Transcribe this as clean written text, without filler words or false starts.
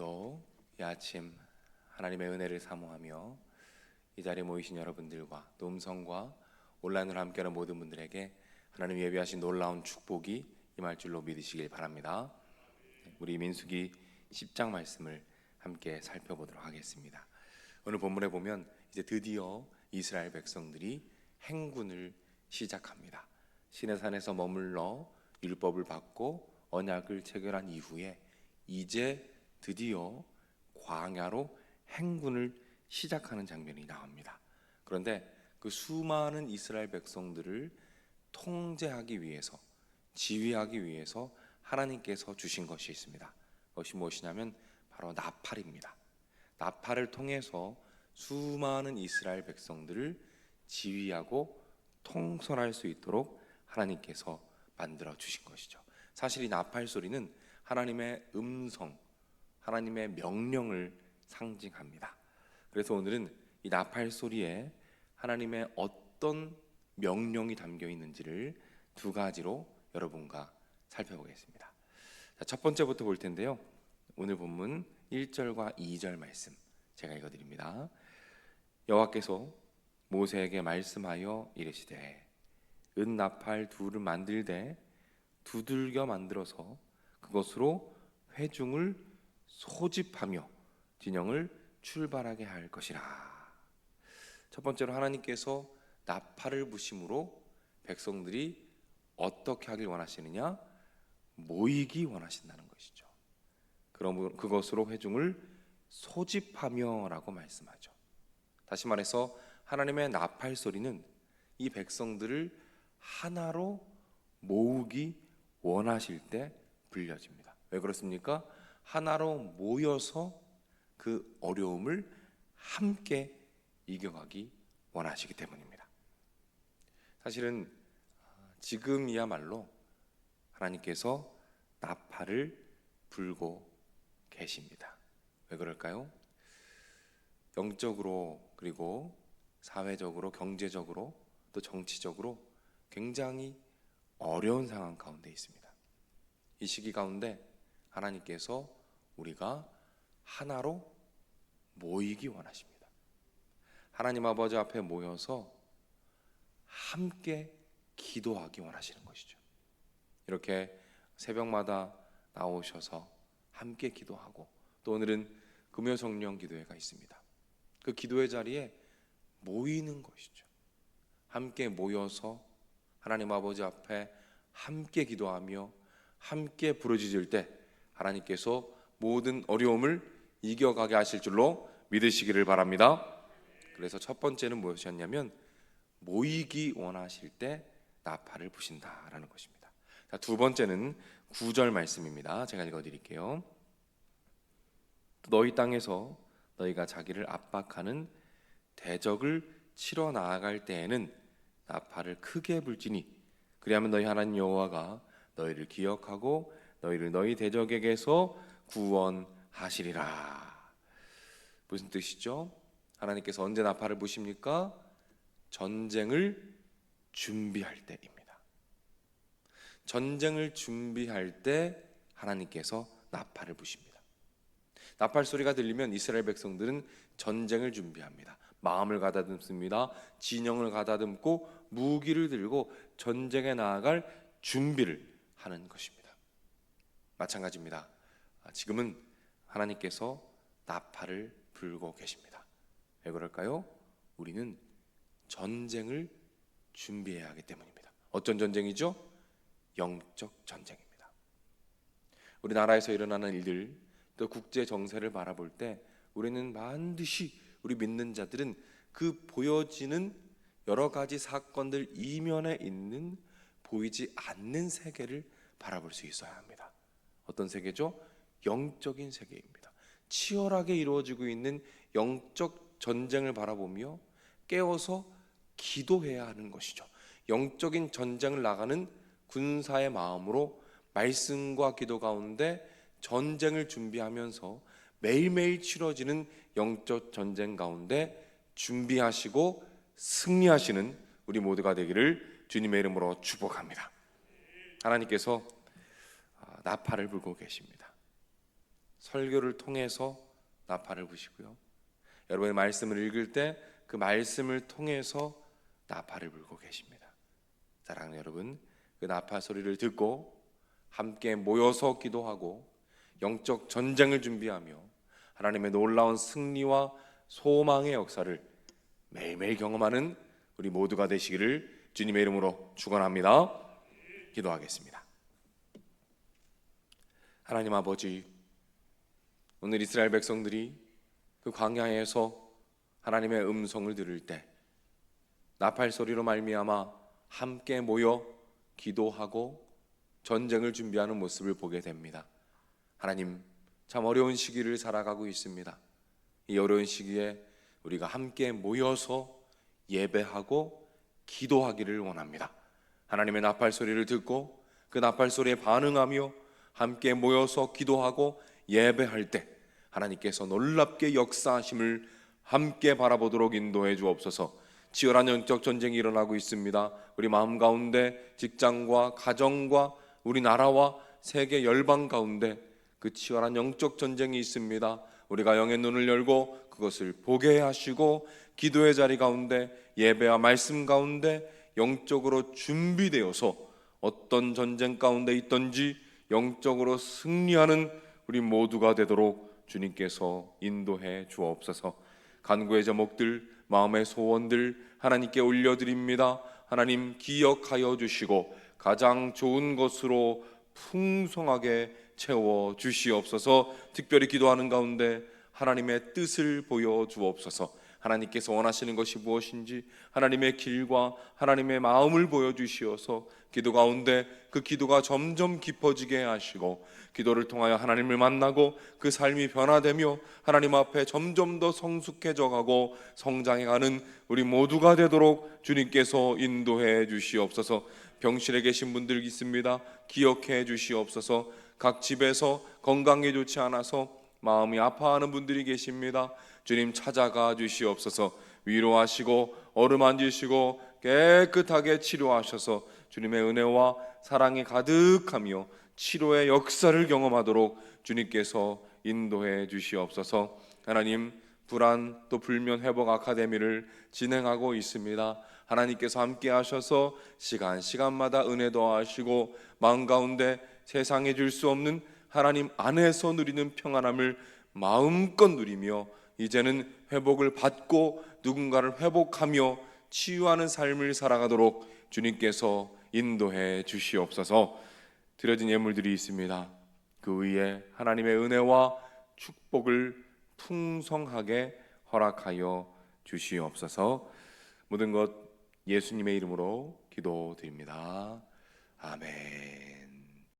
오늘도 이 아침 하나님의 은혜를 사모하며 이 자리에 모이신 여러분들과 또 음성과 온라인으로 함께하는 모든 분들에게 하나님이 예비하신 놀라운 축복이 임할 줄로 믿으시길 바랍니다. 우리 민수기 10장 말씀을 함께 살펴보도록 하겠습니다. 오늘 본문에 보면 이제 드디어 이스라엘 백성들이 행군을 시작합니다. 시내산에서 머물러 율법을 받고 언약을 체결한 이후에 이제 드디어 광야로 행군을 시작하는 장면이 나옵니다. 그런데 그 수많은 이스라엘 백성들을 통제하기 위해서, 지휘하기 위해서 하나님께서 주신 것이 있습니다. 그것이 무엇이냐면 바로 나팔입니다. 나팔을 통해서 수많은 이스라엘 백성들을 지휘하고 통솔할 수 있도록 하나님께서 만들어 주신 것이죠. 사실 이 나팔 소리는 하나님의 음성, 하나님의 명령을 상징합니다. 그래서 오늘은 이 나팔 소리에 하나님의 어떤 명령이 담겨 있는지를 두 가지로 여러분과 살펴보겠습니다. 첫 번째부터 볼 텐데요. 오늘 본문 1절과 2절 말씀 제가 읽어드립니다. 여호와께서 모세에게 말씀하여 이르시되 은나팔 둘을 만들되 두들겨 만들어서 그것으로 회중을 소집하며 진영을 출발하게 할 것이라. 첫 번째로 하나님께서 나팔을 부심으로 백성들이 어떻게 하길 원하시느냐? 모이기 원하신다는 것이죠. 그럼 그것으로 회중을 소집하며 라고 말씀하죠. 다시 말해서 하나님의 나팔 소리는 이 백성들을 하나로 모으기 원하실 때 불려집니다. 왜 그렇습니까? 하나로 모여서 그 어려움을 함께 이겨가기 원하시기 때문입니다. 사실은 지금이야말로 하나님께서 나팔을 불고 계십니다. 왜 그럴까요? 영적으로 그리고 사회적으로 경제적으로 또 정치적으로 굉장히 어려운 상황 가운데 있습니다. 이 시기 가운데 하나님께서 우리가 하나로 모이기 원하십니다. 하나님 아버지 앞에 모여서 함께 기도하기 원하시는 것이죠. 이렇게 새벽마다 나오셔서 함께 기도하고 또 오늘은 금요 성령 기도회가 있습니다. 그 기도회 자리에 모이는 것이죠. 함께 모여서 하나님 아버지 앞에 함께 기도하며 함께 부르짖을 때 하나님께서 모든 어려움을 이겨가게 하실 줄로 믿으시기를 바랍니다. 그래서 첫 번째는 무엇이었냐면 모이기 원하실 때 나팔을 부신다라는 것입니다. 자, 두 번째는 9절 말씀입니다. 제가 읽어드릴게요. 너희 땅에서 너희가 자기를 압박하는 대적을 치러 나아갈 때에는 나팔을 크게 불지니 그리하면 너희 하나님 여호와가 너희를 기억하고 너희를 너희 대적에게서 구원하시리라. 무슨 뜻이죠? 하나님께서 언제 나팔을 부십니까? 전쟁을 준비할 때입니다. 전쟁을 준비할 때 하나님께서 나팔을 부십니다. 나팔 소리가 들리면 이스라엘 백성들은 전쟁을 준비합니다. 마음을 가다듬습니다. 진영을 가다듬고 무기를 들고 전쟁에 나아갈 준비를 하는 것입니다. 마찬가지입니다. 지금은 하나님께서 나팔을 불고 계십니다. 왜 그럴까요? 우리는 전쟁을 준비해야 하기 때문입니다. 어떤 전쟁이죠? 영적 전쟁입니다. 우리나라에서 일어나는 일들 또 국제 정세를 바라볼 때 우리는 반드시 우리 믿는 자들은 그 보여지는 여러 가지 사건들 이면에 있는 보이지 않는 세계를 바라볼 수 있어야 합니다. 어떤 세계죠? 영적인 세계입니다. 치열하게 이루어지고 있는 영적 전쟁을 바라보며 깨어서 기도해야 하는 것이죠. 영적인 전쟁을 나가는 군사의 마음으로 말씀과 기도 가운데 전쟁을 준비하면서 매일매일 치러지는 영적 전쟁 가운데 준비하시고 승리하시는 우리 모두가 되기를 주님의 이름으로 축복합니다. 하나님께서 나팔을 불고 계십니다. 설교를 통해서 나팔을 부시고요. 여러분의 말씀을 읽을 때 그 말씀을 통해서 나팔을 불고 계십니다. 사랑하는 여러분, 그 나팔 소리를 듣고 함께 모여서 기도하고 영적 전쟁을 준비하며 하나님의 놀라운 승리와 소망의 역사를 매일매일 경험하는 우리 모두가 되시기를 주님의 이름으로 축원합니다. 기도하겠습니다. 하나님 아버지, 오늘 이스라엘 백성들이 그 광야에서 하나님의 음성을 들을 때 나팔 소리로 말미암아 함께 모여 기도하고 전쟁을 준비하는 모습을 보게 됩니다. 하나님, 참 어려운 시기를 살아가고 있습니다. 이 어려운 시기에 우리가 함께 모여서 예배하고 기도하기를 원합니다. 하나님의 나팔 소리를 듣고 그 나팔 소리에 반응하며 함께 모여서 기도하고 예배할 때 하나님께서 놀랍게 역사하심을 함께 바라보도록 인도해 주옵소서. 치열한 영적 전쟁이 일어나고 있습니다. 우리 마음 가운데, 직장과 가정과 우리나라와 세계 열방 가운데 그 치열한 영적 전쟁이 있습니다. 우리가 영의 눈을 열고 그것을 보게 하시고 기도의 자리 가운데, 예배와 말씀 가운데 영적으로 준비되어서 어떤 전쟁 가운데 있든지 영적으로 승리하는 우리 모두가 되도록 주님께서 인도해 주옵소서. 간구의 제목들, 마음의 소원들 하나님께 올려드립니다. 하나님 기억하여 주시고 가장 좋은 것으로 풍성하게 채워 주시옵소서. 특별히 기도하는 가운데 하나님의 뜻을 보여 주옵소서. 하나님께서 원하시는 것이 무엇인지 하나님의 길과 하나님의 마음을 보여주시어서 기도 가운데 그 기도가 점점 깊어지게 하시고 기도를 통하여 하나님을 만나고 그 삶이 변화되며 하나님 앞에 점점 더 성숙해져 가고 성장해가는 우리 모두가 되도록 주님께서 인도해 주시옵소서. 병실에 계신 분들 있습니다. 기억해 주시옵소서. 각 집에서 건강이 좋지 않아서 마음이 아파하는 분들이 계십니다. 주님 찾아가 주시옵소서. 위로하시고 어루만지시고 깨끗하게 치료하셔서 주님의 은혜와 사랑이 가득하며 치료의 역사를 경험하도록 주님께서 인도해 주시옵소서. 하나님, 불안 또 불면 회복 아카데미를 진행하고 있습니다. 하나님께서 함께 하셔서 시간마다 은혜 더하시고 마음 가운데 세상에 줄 수 없는 하나님 안에서 누리는 평안함을 마음껏 누리며 이제는 회복을 받고 누군가를 회복하며 치유하는 삶을 살아가도록 주님께서 인도해 주시옵소서. 드려진 예물들이 있습니다. 그 위에 하나님의 은혜와 축복을 풍성하게 허락하여 주시옵소서. 모든 것 예수님의 이름으로 기도드립니다. 아멘.